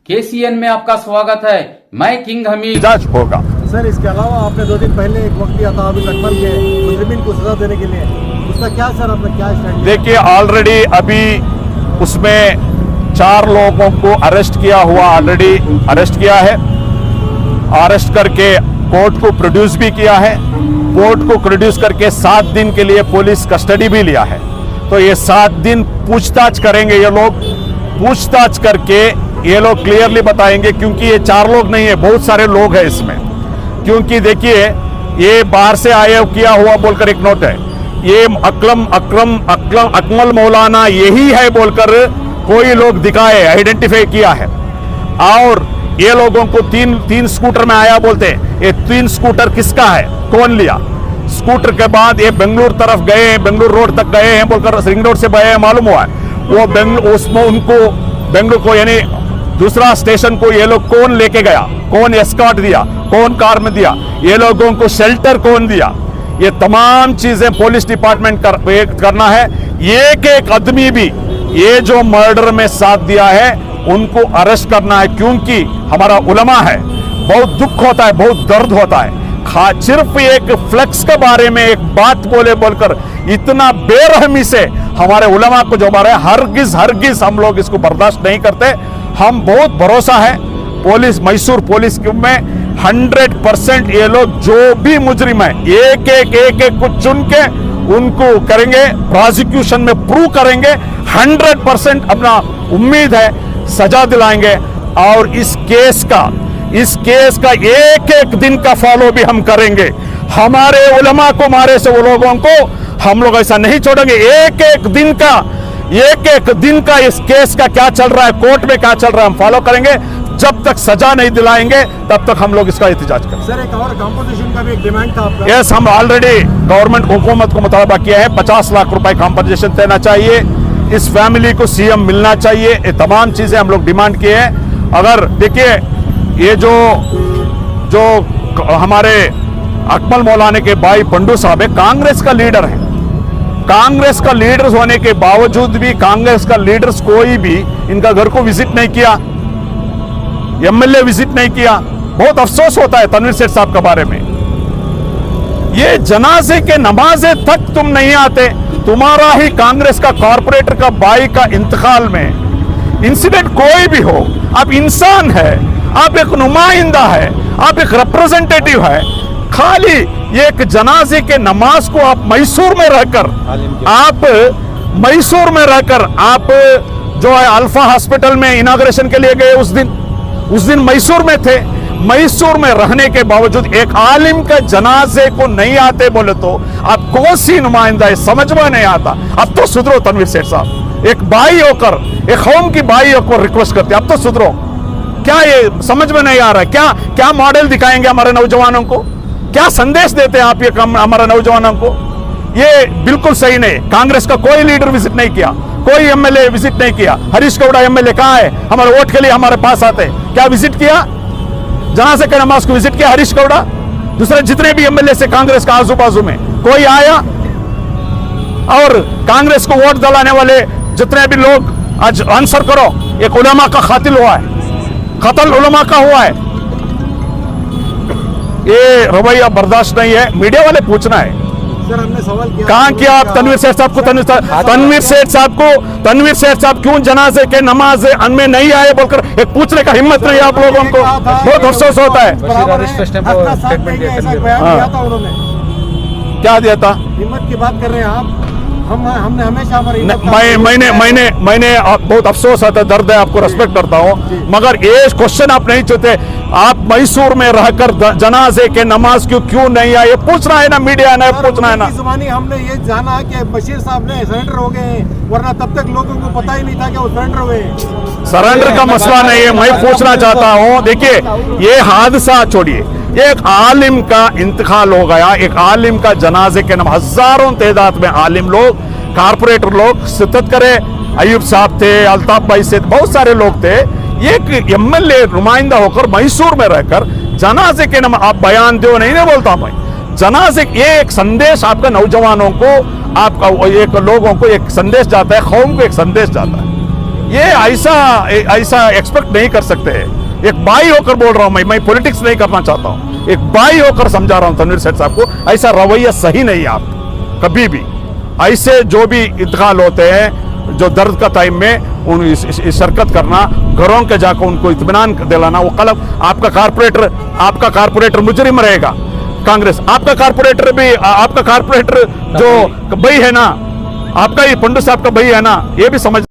KCN में आपका स्वागत है। मैं किंग हमीद। जांच होगा। सर, इसके अलावा आपने 2 दिन पहले एक वक्त दिया था अभी अकमल के मुजरिमीन को सजा देने के लिए, उसका क्या सर आपने क्या स्टैंड? देखिए, ऑलरेडी अभी उसमें 4 लोगों को अरेस्ट किया हुआ, ऑलरेडी अरेस्ट किया है। अरेस्ट करके कोर्ट को प्रोड्यूस भी किया है। कोर्ट को प्रोड्यूस करके 7 दिन के लिए पुलिस कस्टडी भी लिया है। तो ये 7 दिन पूछताछ करेंगे ये लोग। पूछताछ करके ये लोग क्लियरली बताएंगे, क्योंकि ये 4 लोग नहीं है, बहुत सारे लोग हैं इसमें। क्योंकि देखिए, ये बाहर से आया किया हुआ बोलकर एक नोट है, ये अकमल मौलाना यही है बोलकर कोई लोग दिखाए, आइडेंटिफाई किया है। और ये लोगों को तीन स्कूटर में आया बोलते हैं। ये 3 स्कूटर किसका है, कौन लिया? स्कूटर के बाद ये बेंगलुरु तरफ गए, बेंगलुरु रोड तक गए हैं बोलकर रिंग रोड से गए मालूम हुआ है। वो उसमें उनको बेंगलुरु को यानी दूसरा स्टेशन को ये लोग कौन लेके गया, कौन एस्कॉर्ट दिया, कौन कार में दिया, ये लोगों को शेल्टर कौन दिया, ये तमाम चीजें पुलिस डिपार्टमेंट करना है। एक एक आदमी भी ये जो मर्डर में साथ दिया है उनको अरेस्ट करना है, क्योंकि हमारा उलमा है। बहुत दुख होता है, बहुत दर्द होता है। सिर्फ एक फ्लेक्स के बारे में एक बात बोलकर इतना बेरहमी से हमारे उलमा को जो मारे, हरगिज हम लोग इसको बर्दाश्त नहीं करते। हम बहुत भरोसा है पुलिस, मैसूर पुलिस में 100% ये लोग जो भी मुजरिम है एक एक को चुन के उनको करेंगे, प्रोसिक्यूशन में प्रूव करेंगे। 100% अपना उम्मीद है सजा दिलाएंगे। और इस केस का एक एक दिन का फॉलो भी हम करेंगे। हमारे उलमा को मारे से वो लोगों को हम लोग ऐसा नहीं छोड़ेंगे। एक एक दिन का इस केस का क्या चल रहा है, कोर्ट में क्या चल रहा है, हम फॉलो करेंगे। जब तक सजा नहीं दिलाएंगे तब तक हम लोग इसका एहतजाज करेंगे। सर, एक और कंपोजिशन का भी एक डिमांड था आपका? यस, हम ऑलरेडी गवर्नमेंट हुकूमत को मुतालबा किया है, 50 लाख रुपए कंपनसेशन देना चाहिए, इस फैमिली को सीएम मिलना चाहिए। ये तमाम चीजें हम लोग डिमांड किए हैं। अगर देखिए, ये जो हमारे अकमल मौलाना के भाई पंडू साहब है, कांग्रेस का लीडर है। कांग्रेस का लीडर होने के बावजूद भी कांग्रेस का लीडर्स कोई भी इनका घर को विजिट नहीं किया, एमएलए विजिट नहीं किया। बहुत अफसोस होता है तनवीर सेठ साहब के बारे में। ये जनाजे के नमाजे तक तुम नहीं आते। तुम्हारा ही कांग्रेस का कॉर्पोरेटर का भाई का इंतकाल में इंसिडेंट कोई भी हो, आप इंसान है, आप एक नुमाइंदा है, आप एक रिप्रेजेंटेटिव है। खाली एक जनाजे के नमाज को आप मैसूर में रहकर आप जो है अल्फा हॉस्पिटल में इनॉग्रेशन के लिए गए, उस दिन मैसूर में थे। मैसूर में रहने के बावजूद एक आलिम के जनाजे को नहीं आते बोले तो आप कौन सी नुमाइंदा है, समझ में नहीं आता। अब तो सुधरो तनवीर सेठ साहब, एक भाई होकर, एक कौम की भाई होकर रिक्वेस्ट करते, अब तो सुधरो। क्या ये समझ में नहीं आ रहा है? क्या मॉडल दिखाएंगे हमारे नौजवानों को? क्या संदेश देते हैं आप ये हमारे नौजवानों को? ये बिल्कुल सही नहीं। कांग्रेस का कोई लीडर विजिट नहीं किया, कोई एमएलए विजिट नहीं किया। हरीश गौड़ा एमएलए कहाँ है? हमारे वोट के लिए हमारे पास आते, क्या विजिट किया? जनाजे के नमाज को विजिट किया हरीश गौड़ा? दूसरे जितने भी एमएलए से कांग्रेस का आजू बाजू में कोई आया? और कांग्रेस को वोट दिलाने वाले जितने भी लोग आज आंसर करो, एक उलमा का कातिल हुआ है, कत्ल उलमा का हुआ है। ये रवैया बर्दाश्त नहीं है। मीडिया वाले पूछना है, सर हमने सवाल किया, कहां किया आप तनवीर सेठ साहब को? तनवीर सेठ साहब क्यों जनाजे के नमाज में नहीं आए बोलकर एक पूछने का हिम्मत नहीं आप लोगों को? बहुत अफसोस होता है। क्या दिया था? हिम्मत की बात कर रहे हैं आप। हमने हमेशा मैंने बहुत अफसोस आता है, दर्द है, आपको रिस्पेक्ट करता हूँ, मगर ये क्वेश्चन आप नहीं चाहते। आप मैसूर में रहकर जनाजे के नमाज क्यों नहीं आए? पूछना है ना, मीडिया ने पूछना है ना। जुबानी हमने ये जाना कि बशीर साहब ने सरेंडर हो गए, वरना तब तक लोगों को पता ही नहीं था कि वो सरेंडर हुए। सरेंडर का मसला नहीं है, मैं पूछना चाहता हूँ। देखिए, ये हादसा छोड़िए, एक आलिम का इंतकाल हो गया, एक आलिम का जनाजे के नाम, हजारों तादाद में आलिम लोग, कारपोरेटर लोग शिरकत करे। अयूब साहब थे, अल्ताफ भाई से, बहुत सारे लोग थे। एक एमएलए नुमाइंदा होकर मैसूर में रहकर जनाजे के नाम आप बयान दो, नहीं बोलता मैं। जनाजे ये एक संदेश आपका नौजवानों को, आपका एक लोगों को एक संदेश जाता है, कौम को एक संदेश जाता है। ये ऐसा ऐसा एक्सपेक्ट नहीं कर सकते हैं। एक भाई होकर बोल रहा हूं मैं पॉलिटिक्स नहीं करना चाहता हूं, एक भाई होकर समझा रहा हूं तनवीर सेठ साहब को, ऐसा रवैया सही नहीं है आप कभी भी। ऐसे जो भी इंतकाल होते हैं जो दर्द का टाइम में उन शिरकत करना, घरों के जाकर उनको इत्मीनान दिलाना, वो कल आपका कारपोरेटर मुजरिम रहेगा कांग्रेस, आपका कारपोरेटर जो भाई है ना, आपका ये पंडू साहब का भाई है ना, ये भी समझ